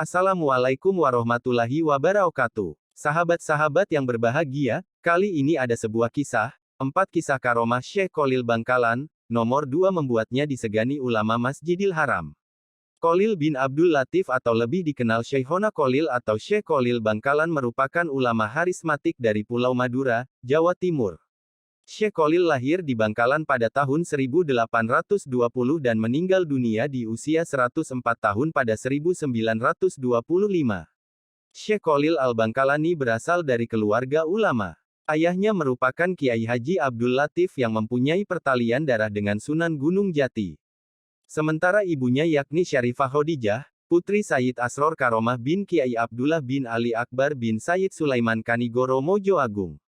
Assalamualaikum warahmatullahi wabarakatuh. Sahabat-sahabat yang berbahagia, kali ini ada sebuah kisah, 4 kisah karomah Syekh Khalil Bangkalan, nomor 2 membuatnya disegani ulama Masjidil Haram. Khalil bin Abdul Latif atau lebih dikenal Syekhona Khalil atau Syekh Khalil Bangkalan merupakan ulama harismatik dari Pulau Madura, Jawa Timur. Syekh Khalil lahir di Bangkalan pada tahun 1820 dan meninggal dunia di usia 104 tahun pada 1925. Syekh Khalil al-Bangkalani berasal dari keluarga ulama. Ayahnya merupakan Kiai Haji Abdul Latif yang mempunyai pertalian darah dengan Sunan Gunung Jati. Sementara ibunya yakni Syarifah Khadijah, putri Sayyid Asror Karomah bin Kiai Abdullah bin Ali Akbar bin Sayyid Sulaiman Kanigoro Mojo Agung.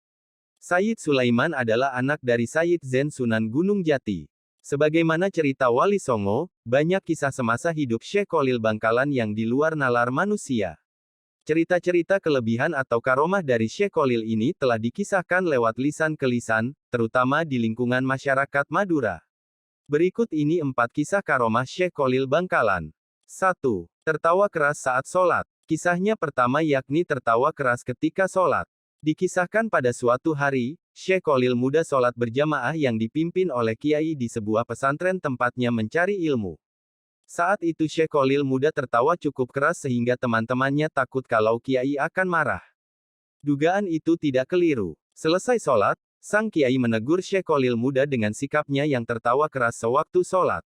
Sayyid Sulaiman adalah anak dari Sayyid Zain Sunan Gunung Jati. Sebagaimana cerita Wali Songo, banyak kisah semasa hidup Syekh Khalil Bangkalan yang di luar nalar manusia. Cerita-cerita kelebihan atau karomah dari Syekh Khalil ini telah dikisahkan lewat lisan ke lisan, terutama di lingkungan masyarakat Madura. Berikut ini 4 kisah karomah Syekh Khalil Bangkalan. 1. Tertawa keras saat sholat. Kisahnya pertama yakni tertawa keras ketika sholat. Dikisahkan pada suatu hari, Syekh Khalil muda sholat berjamaah yang dipimpin oleh Kiai di sebuah pesantren tempatnya mencari ilmu. Saat itu Syekh Khalil muda tertawa cukup keras sehingga teman-temannya takut kalau Kiai akan marah. Dugaan itu tidak keliru. Selesai sholat, sang Kiai menegur Syekh Khalil muda dengan sikapnya yang tertawa keras sewaktu sholat.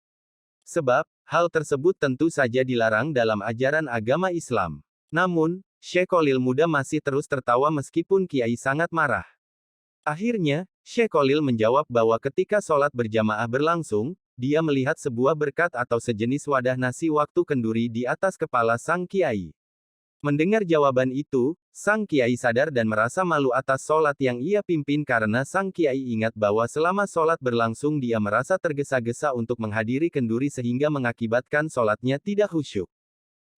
Sebab, hal tersebut tentu saja dilarang dalam ajaran agama Islam. Namun, Syekh Khalil muda masih terus tertawa meskipun Kiai sangat marah. Akhirnya, Syekh Khalil menjawab bahwa ketika sholat berjamaah berlangsung, dia melihat sebuah berkat atau sejenis wadah nasi waktu kenduri di atas kepala sang Kiai. Mendengar jawaban itu, sang Kiai sadar dan merasa malu atas sholat yang ia pimpin karena sang Kiai ingat bahwa selama sholat berlangsung dia merasa tergesa-gesa untuk menghadiri kenduri sehingga mengakibatkan sholatnya tidak khusyuk.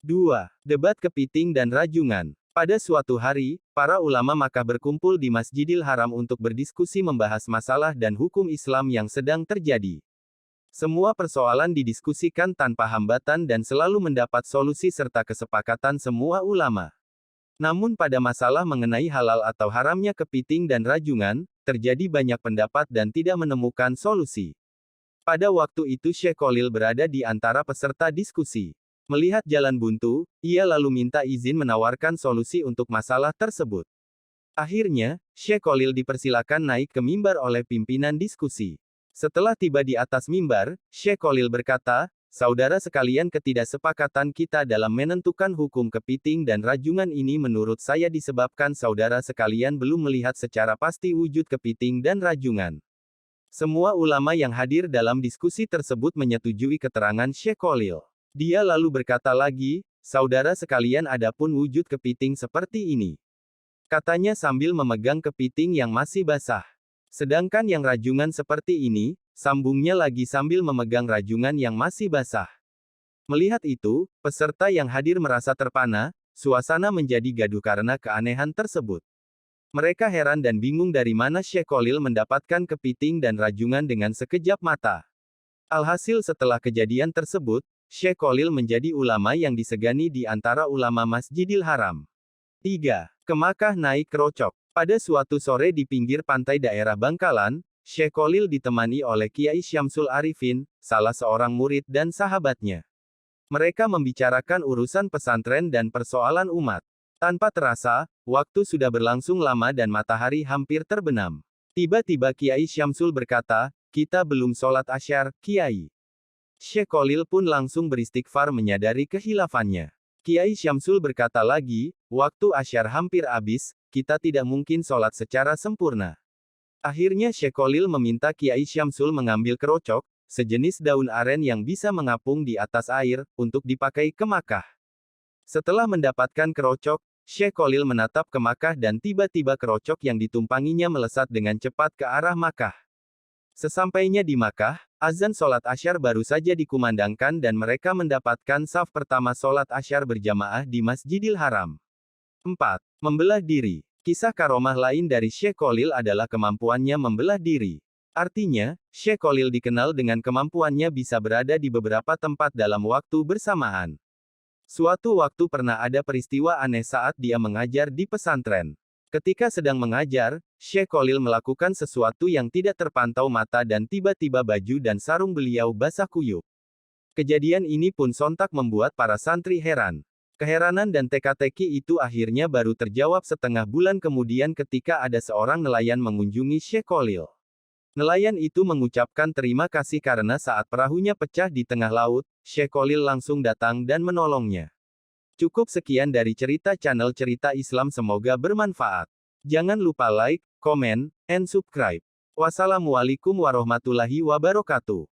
2. Debat kepiting dan rajungan. Pada suatu hari, para ulama Makkah berkumpul di Masjidil Haram untuk berdiskusi membahas masalah dan hukum Islam yang sedang terjadi. Semua persoalan didiskusikan tanpa hambatan dan selalu mendapat solusi serta kesepakatan semua ulama. Namun pada masalah mengenai halal atau haramnya kepiting dan rajungan, terjadi banyak pendapat dan tidak menemukan solusi. Pada waktu itu Syekh Khalil berada di antara peserta diskusi. Melihat jalan buntu, ia lalu minta izin menawarkan solusi untuk masalah tersebut. Akhirnya, Syekh Khalil dipersilakan naik ke mimbar oleh pimpinan diskusi. Setelah tiba di atas mimbar, Syekh Khalil berkata, "Saudara sekalian, ketidaksepakatan kita dalam menentukan hukum kepiting dan rajungan ini menurut saya disebabkan saudara sekalian belum melihat secara pasti wujud kepiting dan rajungan." Semua ulama yang hadir dalam diskusi tersebut menyetujui keterangan Syekh Khalil. Dia lalu berkata lagi, "Saudara sekalian, adapun wujud kepiting seperti ini," katanya sambil memegang kepiting yang masih basah. "Sedangkan yang rajungan seperti ini," sambungnya lagi sambil memegang rajungan yang masih basah. Melihat itu, peserta yang hadir merasa terpana, suasana menjadi gaduh karena keanehan tersebut. Mereka heran dan bingung dari mana Syekh Khalil mendapatkan kepiting dan rajungan dengan sekejap mata. Alhasil setelah kejadian tersebut, Syekh Khalil menjadi ulama yang disegani di antara ulama Masjidil Haram. 3. Ke Makkah naik kerocok. Pada suatu sore di pinggir pantai daerah Bangkalan, Syekh Khalil ditemani oleh Kiai Syamsul Arifin, salah seorang murid dan sahabatnya. Mereka membicarakan urusan pesantren dan persoalan umat. Tanpa terasa, waktu sudah berlangsung lama dan matahari hampir terbenam. Tiba-tiba Kiai Syamsul berkata, "Kita belum sholat asyar, Kiai." Syekh Khalil pun langsung beristighfar menyadari kehilafannya. Kiai Syamsul berkata lagi, "Waktu asyar hampir habis, kita tidak mungkin sholat secara sempurna." Akhirnya Syekh Khalil meminta Kiai Syamsul mengambil kerocok, sejenis daun aren yang bisa mengapung di atas air, untuk dipakai ke Makkah. Setelah mendapatkan kerocok, Syekh Khalil menatap ke Makkah dan tiba-tiba kerocok yang ditumpanginya melesat dengan cepat ke arah Makkah. Sesampainya di Makkah, azan sholat asyar baru saja dikumandangkan dan mereka mendapatkan saf pertama sholat asyar berjamaah di Masjidil Haram. 4. Membelah diri. Kisah karomah lain dari Syekh Khalil adalah kemampuannya membelah diri. Artinya, Syekh Khalil dikenal dengan kemampuannya bisa berada di beberapa tempat dalam waktu bersamaan. Suatu waktu pernah ada peristiwa aneh saat dia mengajar di pesantren. Ketika sedang mengajar, Syekh Khalil melakukan sesuatu yang tidak terpantau mata dan tiba-tiba baju dan sarung beliau basah kuyup. Kejadian ini pun sontak membuat para santri heran. Keheranan dan teka-teki itu akhirnya baru terjawab setengah bulan kemudian ketika ada seorang nelayan mengunjungi Syekh Khalil. Nelayan itu mengucapkan terima kasih karena saat perahunya pecah di tengah laut, Syekh Khalil langsung datang dan menolongnya. Cukup sekian dari cerita channel Cerita Islam, semoga bermanfaat. Jangan lupa like, comment, and subscribe. Wassalamualaikum warahmatullahi wabarakatuh.